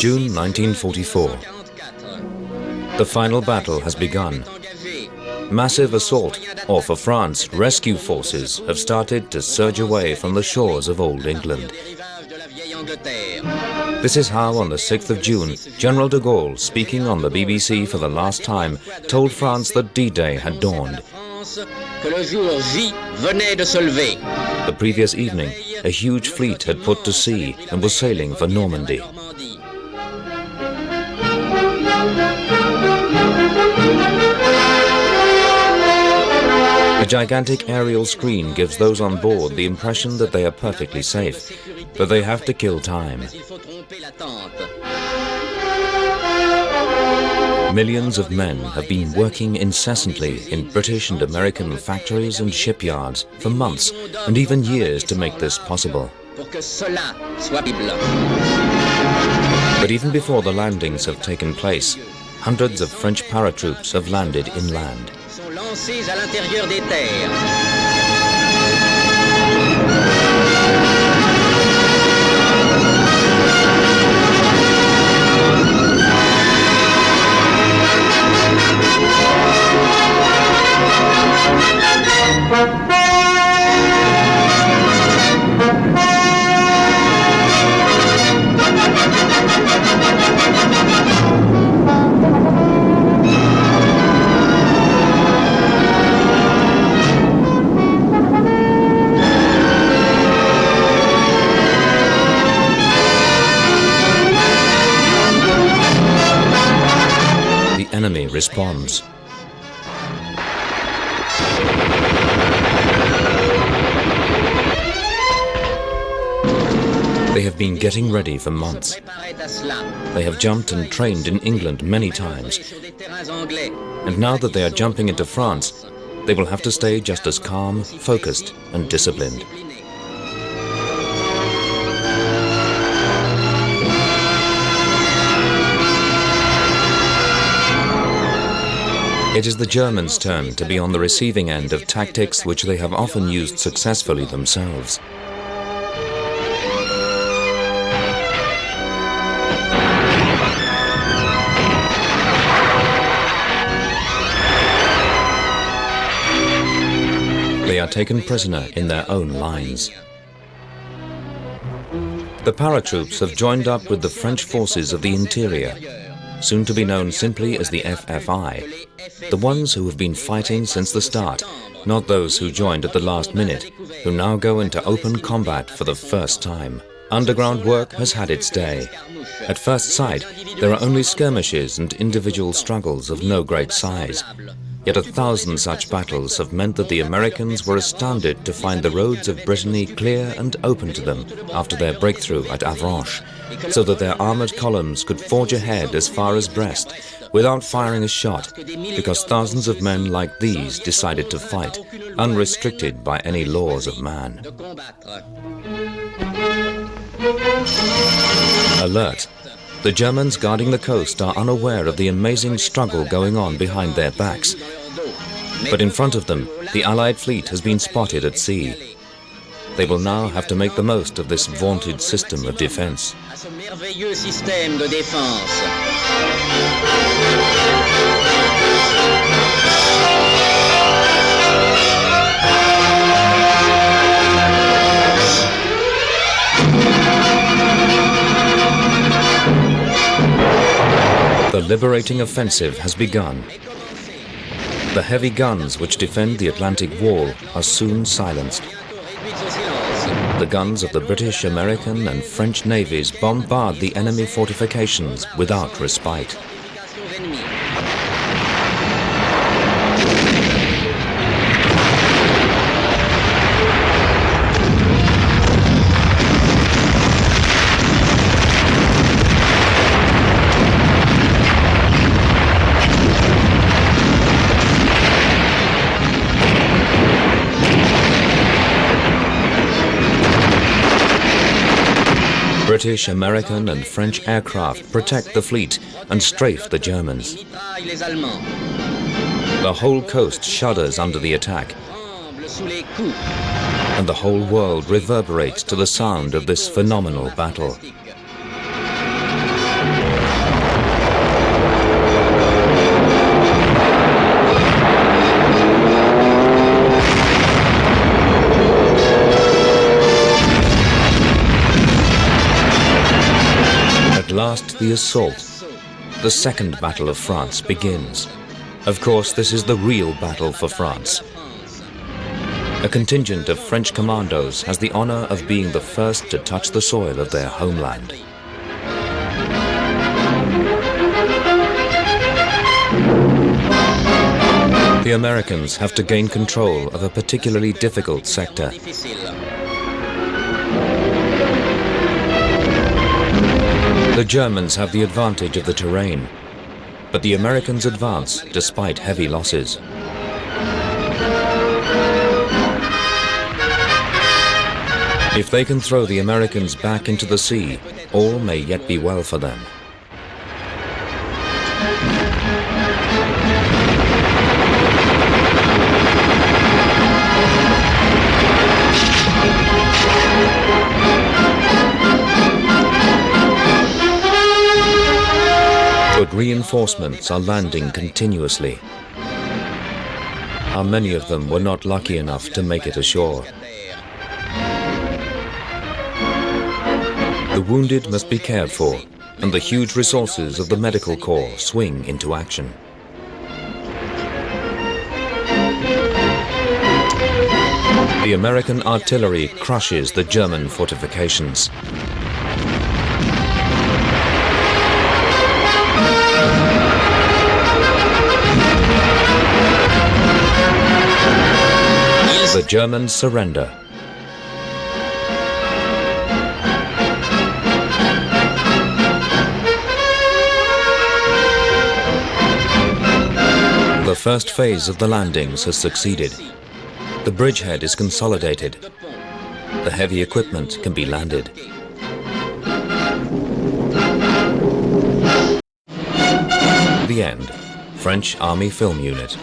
June 1944. The final battle has begun. Massive assault, or for France, rescue forces have started to surge away from the shores of Old England. This is how, on the 6th of June, General de Gaulle, speaking on the BBC for the last time, told France that D-Day had dawned. The previous evening, a huge fleet had put to sea and was sailing for Normandy. A gigantic aerial screen gives those on board the impression that they are perfectly safe, but they have to kill time. Millions of men have been working incessantly in British and American factories and shipyards for months and even years to make this possible. But even before the landings have taken place, hundreds of French paratroops have landed inland. The enemy responds. They have been getting ready for months. They have jumped and trained in England many times. And now that they are jumping into France, they will have to stay just as calm, focused, and disciplined. It is the Germans' turn to be on the receiving end of tactics which they have often used successfully themselves. They are taken prisoner in their own lines. The paratroops have joined up with the French forces of the interior, soon to be known simply as the FFI, the ones who have been fighting since the start, not those who joined at the last minute, who now go into open combat for the first time. Underground work has had its day. At first sight, there are only skirmishes and individual struggles of no great size. Yet 1,000 such battles have meant that the Americans were astounded to find the roads of Brittany clear and open to them after their breakthrough at Avranches, so that their armored columns could forge ahead as far as Brest without firing a shot, because thousands of men like these decided to fight, unrestricted by any laws of man. Alert! The Germans guarding the coast are unaware of the amazing struggle going on behind their backs. But in front of them, the Allied fleet has been spotted at sea. They will now have to make the most of this vaunted system of defense. The liberating offensive has begun. The heavy guns which defend the Atlantic Wall are soon silenced. The guns of the British, American, and French navies bombard the enemy fortifications without respite. British, American, and French aircraft protect the fleet and strafe the Germans. The whole coast shudders under the attack, and the whole world reverberates to the sound of this phenomenal battle. last, the assault. The Second Battle of France begins. Of course, this is the real battle for France. A contingent of French commandos has the honor of being the first to touch the soil of their homeland. The Americans have to gain control of a particularly difficult sector. The Germans have the advantage of the terrain, but the Americans advance despite heavy losses. If they can throw the Americans back into the sea, all may yet be well for them. But reinforcements are landing continuously. How many of them were not lucky enough to make it ashore? The wounded must be cared for, and the huge resources of the medical corps swing into action. The American artillery crushes the German fortifications. The Germans surrender. The first phase of the landings has succeeded. The bridgehead is consolidated. The heavy equipment can be landed. The end. French Army Film Unit.